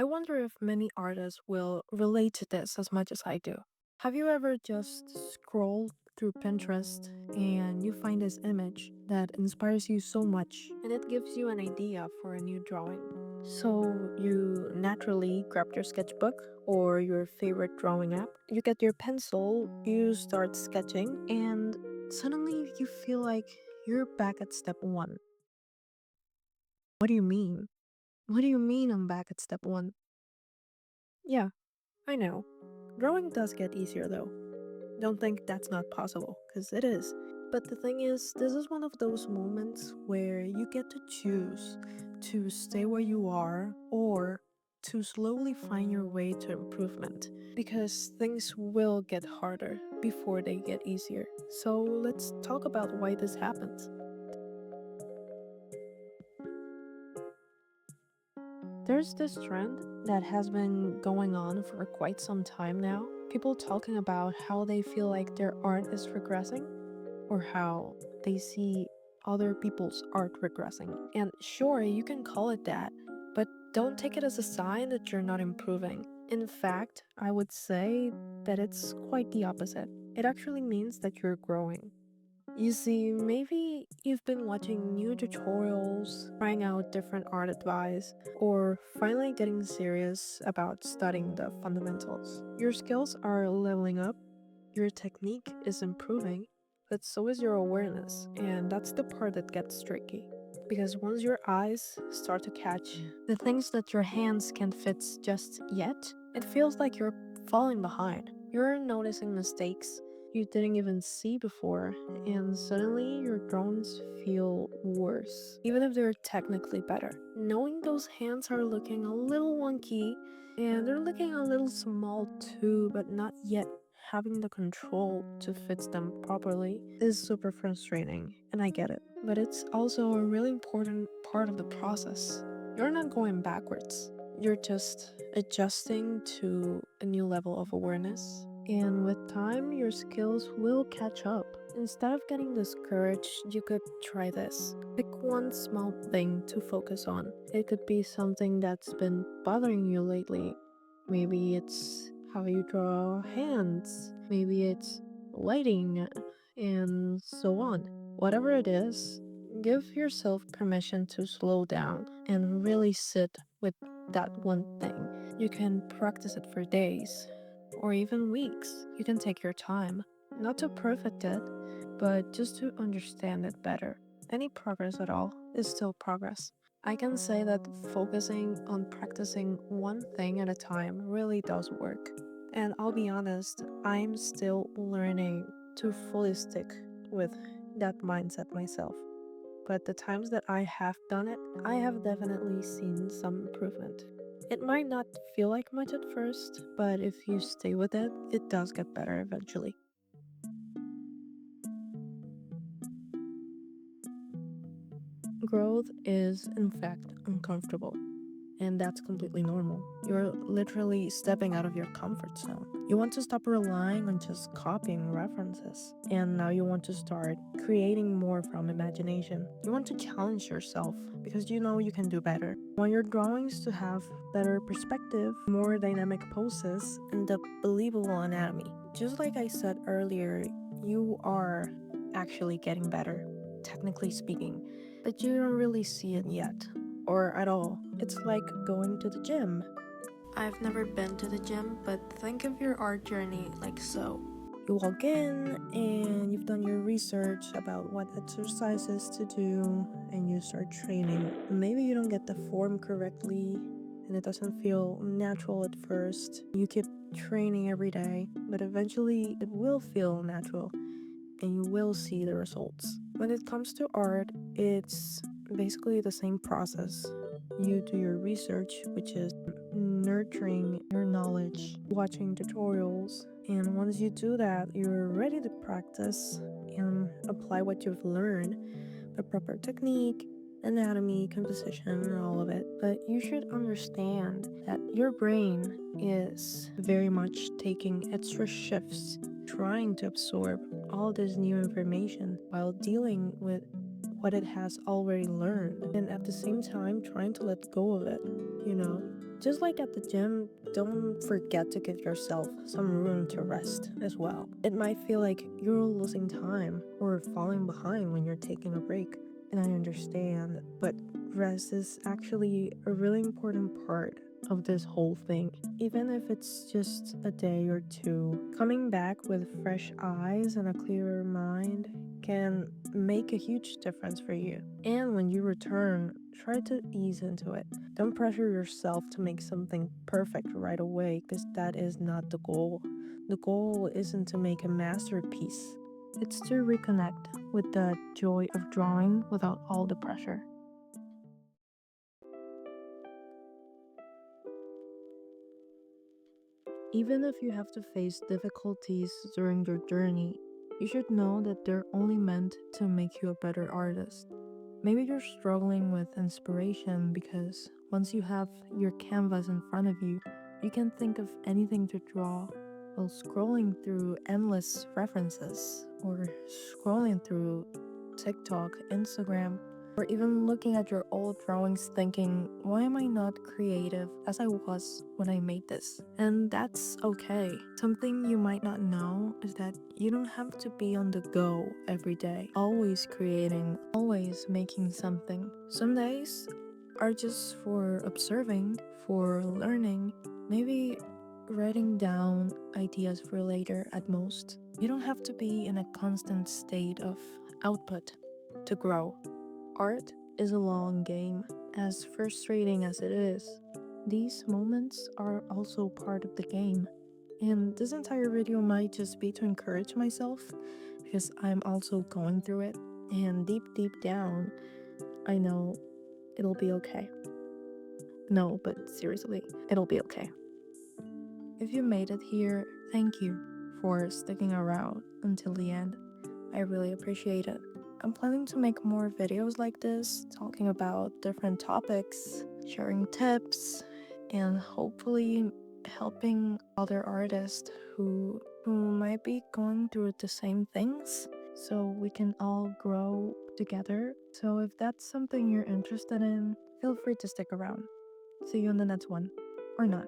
I wonder if many artists will relate to this as much as I do. Have you ever just scrolled through Pinterest and you find this image that inspires you so much and it gives you an idea for a new drawing? So you naturally grab your sketchbook or your favorite drawing app, you get your pencil, you start sketching, and suddenly you feel like you're back at step one. What do you mean? What do you mean I'm back at step one? Yeah, I know. Drawing does get easier though. Don't think that's not possible, because it is. But the thing is, this is one of those moments where you get to choose to stay where you are or to slowly find your way to improvement. Because things will get harder before they get easier. So let's talk about why this happens. There's this trend that has been going on for quite some time now. People talking about how they feel like their art is regressing or how they see other people's art regressing. And sure, you can call it that, but don't take it as a sign that you're not improving. In fact, I would say that it's quite the opposite. It actually means that you're growing. You see, maybe you've been watching new tutorials, trying out different art advice, or finally getting serious about studying the fundamentals. Your skills are leveling up, your technique is improving, but so is your awareness, and that's the part that gets tricky. Because once your eyes start to catch the things that your hands can't fix just yet, it feels like you're falling behind. You're noticing mistakes you didn't even see before, and suddenly your drawings feel worse, even if they're technically better. Knowing those hands are looking a little wonky and they're looking a little small too, but not yet having the control to fix them properly is super frustrating, and I get it. But it's also a really important part of the process. You're not going backwards, you're just adjusting to a new level of awareness. And with time, your skills will catch up. Instead of getting discouraged, you could try this. Pick one small thing to focus on. It could be something that's been bothering you lately. Maybe it's how you draw hands. Maybe it's lighting, and so on. Whatever it is, give yourself permission to slow down and really sit with that one thing. You can practice it for days or even weeks. You can take your time, not to perfect it, but just to understand it better. Any progress at all is still progress. I can say that focusing on practicing one thing at a time really does work. And I'll be honest, I'm still learning to fully stick with that mindset myself. But the times that I have done it, I have definitely seen some improvement. It might not feel like much at first, but if you stay with it, it does get better eventually. Growth is, in fact, uncomfortable. And that's completely normal. You're literally stepping out of your comfort zone. You want to stop relying on just copying references. And now you want to start creating more from imagination. You want to challenge yourself because you know you can do better. You want your drawings to have better perspective, more dynamic poses, and a believable anatomy. Just like I said earlier, you are actually getting better, technically speaking, but you don't really see it yet or at all. It's like going to the gym. I've never been to the gym, but think of your art journey like so. You walk in and you've done your research about what exercises to do and you start training. Maybe you don't get the form correctly and it doesn't feel natural at first. You keep training every day, but eventually it will feel natural and you will see the results. When it comes to art, it's basically the same process. You do your research, which is nurturing your knowledge, watching tutorials, and once you do that, you're ready to practice and apply what you've learned, the proper technique, anatomy, composition, all of it. But you should understand that your brain is very much taking extra shifts trying to absorb all this new information while dealing with what it has already learned, and at the same time trying to let go of it, you know? Just like at the gym, don't forget to give yourself some room to rest as well. It might feel like you're losing time or falling behind when you're taking a break, and I understand, but rest is actually a really important part of this whole thing. Even if it's just a day or two, coming back with fresh eyes and a clearer mind can make a huge difference for you. And when you return, try to ease into it. Don't pressure yourself to make something perfect right away, because that is not the goal. The goal isn't to make a masterpiece, it's to reconnect with the joy of drawing without all the pressure. Even if you have to face difficulties during your journey, you should know that they're only meant to make you a better artist. Maybe you're struggling with inspiration because once you have your canvas in front of you, you can think of anything to draw while scrolling through endless references or scrolling through TikTok, Instagram, or even looking at your old drawings thinking, why am I not creative as I was when I made this? And that's okay. Something you might not know is that you don't have to be on the go every day, always creating, always making something. Some days are just for observing, for learning, maybe writing down ideas for later at most. You don't have to be in a constant state of output to grow. Art is a long game, as frustrating as it is. These moments are also part of the game. And this entire video might just be to encourage myself because I'm also going through it. And deep down, I know it'll be okay. No, but seriously, it'll be okay. If you made it here, thank you for sticking around until the end. I really appreciate it. I'm planning to make more videos like this, talking about different topics, sharing tips, and hopefully helping other artists who might be going through the same things so we can all grow together. So if that's something you're interested in, feel free to stick around. See you in the next one. Or not.